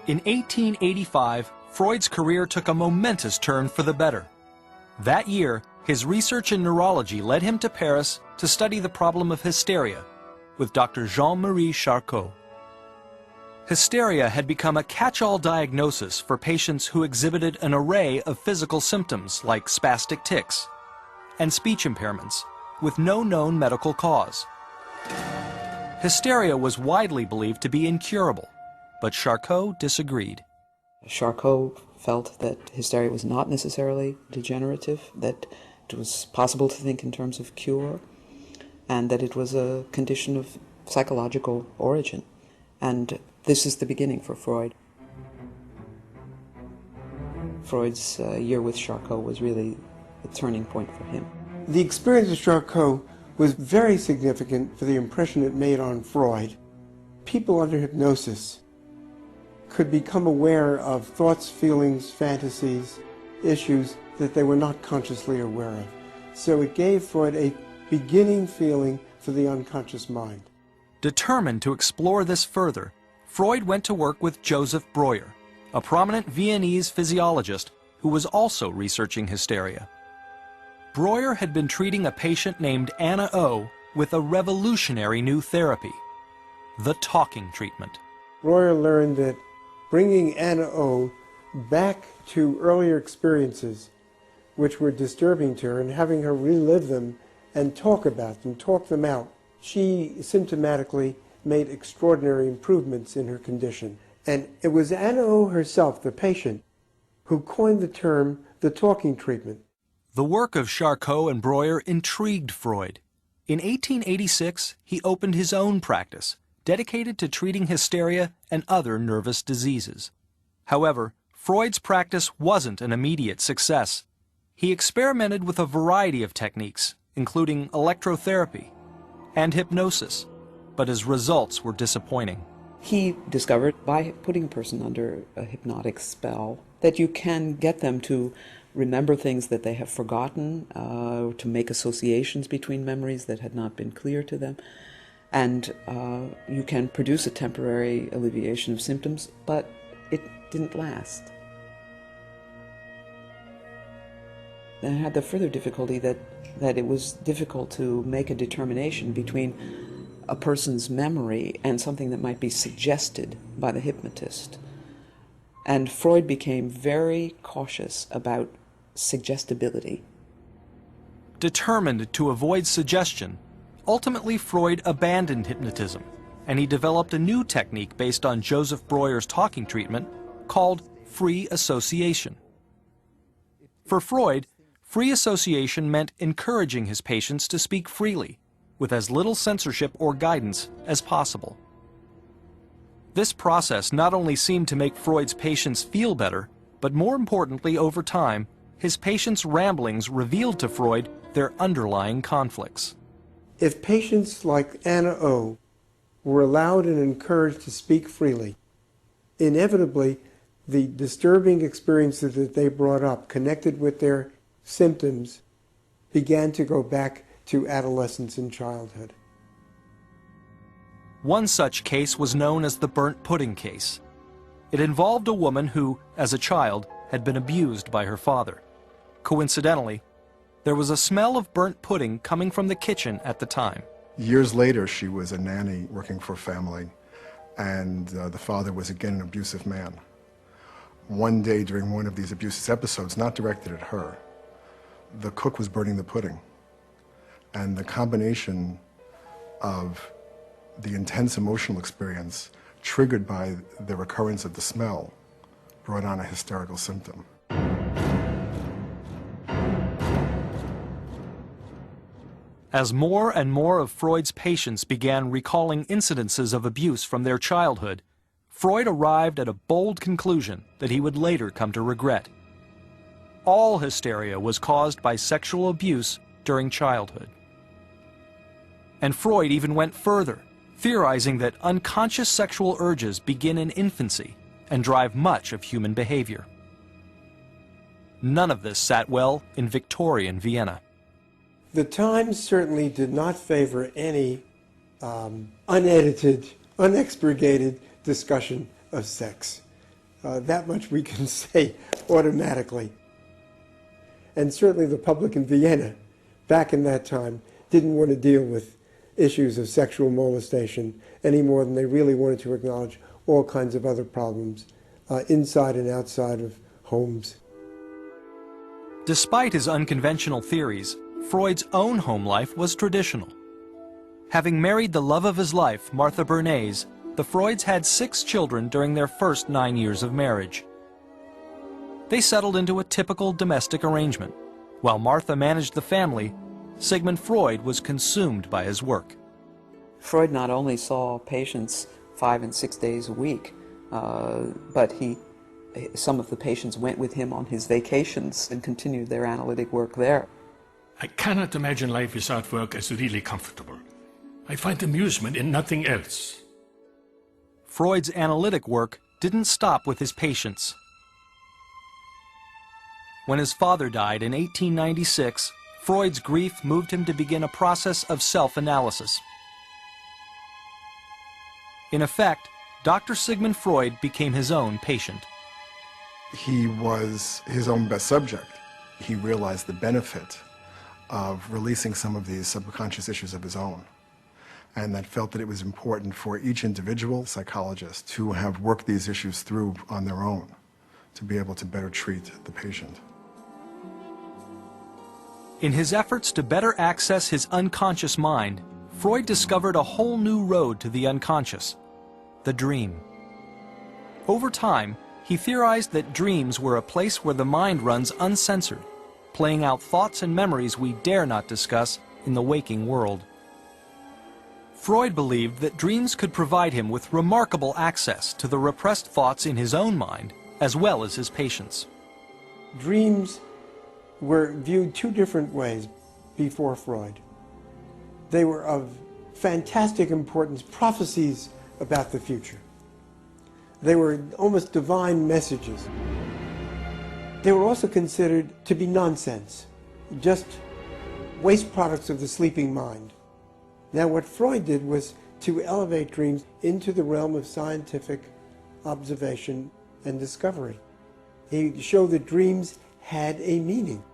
In 1885, Freud's career took a momentous turn for the better. That year, his research in neurology led him to Paris to study the problem of hysteria with Dr. Jean-Marie Charcot. Hysteria had become a catch-all diagnosis for patients who exhibited an array of physical symptoms like spastic tics and speech impairments with no known medical cause. Hysteria was widely believed to be incurable, but Charcot disagreed. Charcot felt that hysteria was not necessarily degenerative, that it was possible to think in terms of cure, and that it was a condition of psychological origin. And this is the beginning for Freud. Freud's year with Charcot was really a turning point for him. The experience of Charcot was very significant for the impression it made on Freud. People under hypnosis could become aware of thoughts, feelings, fantasies, issues that they were not consciously aware of. So it gave Freud a beginning feeling for the unconscious mind. Determined to explore this further, Freud went to work with Joseph Breuer, a prominent Viennese physiologist who was also researching hysteria. Breuer had been treating a patient named Anna O with a revolutionary new therapy, the talking treatment. Breuer learned that bringing Anna O back to earlier experiences which were disturbing to her and having her relive them and talk about them, talk them out, she symptomatically made extraordinary improvements in her condition. And it was Anna O herself, the patient, who coined the term the talking treatment. The work of Charcot and Breuer intrigued Freud. In 1886, he opened his own practice, dedicated to treating hysteria and other nervous diseases. However, Freud's practice wasn't an immediate success. He experimented with a variety of techniques, including electrotherapy and hypnosis, but his results were disappointing. He discovered, by putting a person under a hypnotic spell, that you can get them to remember things that they have forgotten, to make associations between memories that had not been clear to them, and you can produce a temporary alleviation of symptoms, but it didn't last. And it had the further difficulty that it was difficult to make a determination between a person's memory and something that might be suggested by the hypnotist. And Freud became very cautious about suggestibility. Determined to avoid suggestion, ultimately Freud abandoned hypnotism, and he developed a new technique based on Joseph Breuer's talking treatment called free association. For Freud, free association meant encouraging his patients to speak freely, with as little censorship or guidance as possible. This process not only seemed to make Freud's patients feel better, but more importantly, over time, his patients' ramblings revealed to Freud their underlying conflicts. If patients like Anna O were allowed and encouraged to speak freely, inevitably the disturbing experiences that they brought up, connected with their symptoms, began to go back to adolescence and childhood. One such case was known as the burnt pudding case. It involved a woman who, as a child, had been abused by her father. Coincidentally, there was a smell of burnt pudding coming from the kitchen at the time. Years later, she was a nanny working for a family, and the father was again an abusive man. One day during one of these abusive episodes, not directed at her, the cook was burning the pudding. And the combination of the intense emotional experience triggered by the recurrence of the smell brought on a hysterical symptom. As more and more of Freud's patients began recalling incidences of abuse from their childhood, Freud arrived at a bold conclusion that he would later come to regret. All hysteria was caused by sexual abuse during childhood. And Freud even went further, theorizing that unconscious sexual urges begin in infancy and drive much of human behavior. None of this sat well in Victorian Vienna. The Times certainly did not favor any unedited, unexpurgated discussion of sex. That much we can say automatically. And certainly the public in Vienna, back in that time, didn't want to deal with issues of sexual molestation any more than they really wanted to acknowledge all kinds of other problems inside and outside of homes. Despite his unconventional theories, Freud's own home life was traditional. Having married the love of his life, Martha Bernays, the Freuds had 6 children during their first 9 years of marriage. They settled into a typical domestic arrangement. While Martha managed the family, Sigmund Freud was consumed by his work. Freud not only saw patients 5 and 6 days a week, but some of the patients went with him on his vacations and continued their analytic work there. I cannot imagine life without work as really comfortable. I find amusement in nothing else. Freud's analytic work didn't stop with his patients. When his father died in 1896, Freud's grief moved him to begin a process of self-analysis. In effect, Dr. Sigmund Freud became his own patient. He was his own best subject. He realized the benefit of releasing some of these subconscious issues of his own, and that felt that it was important for each individual psychologist to have worked these issues through on their own, to be able to better treat the patient. In his efforts to better access his unconscious mind, Freud discovered a whole new road to the unconscious, the dream. Over time, he theorized that dreams were a place where the mind runs uncensored, playing out thoughts and memories we dare not discuss in the waking world. Freud believed that dreams could provide him with remarkable access to the repressed thoughts in his own mind, as well as his patients. Dreams were viewed 2 different ways before Freud. They were of fantastic importance, prophecies about the future. They were almost divine messages. They were also considered to be nonsense, just waste products of the sleeping mind. Now what Freud did was to elevate dreams into the realm of scientific observation and discovery. He showed that dreams had a meaning.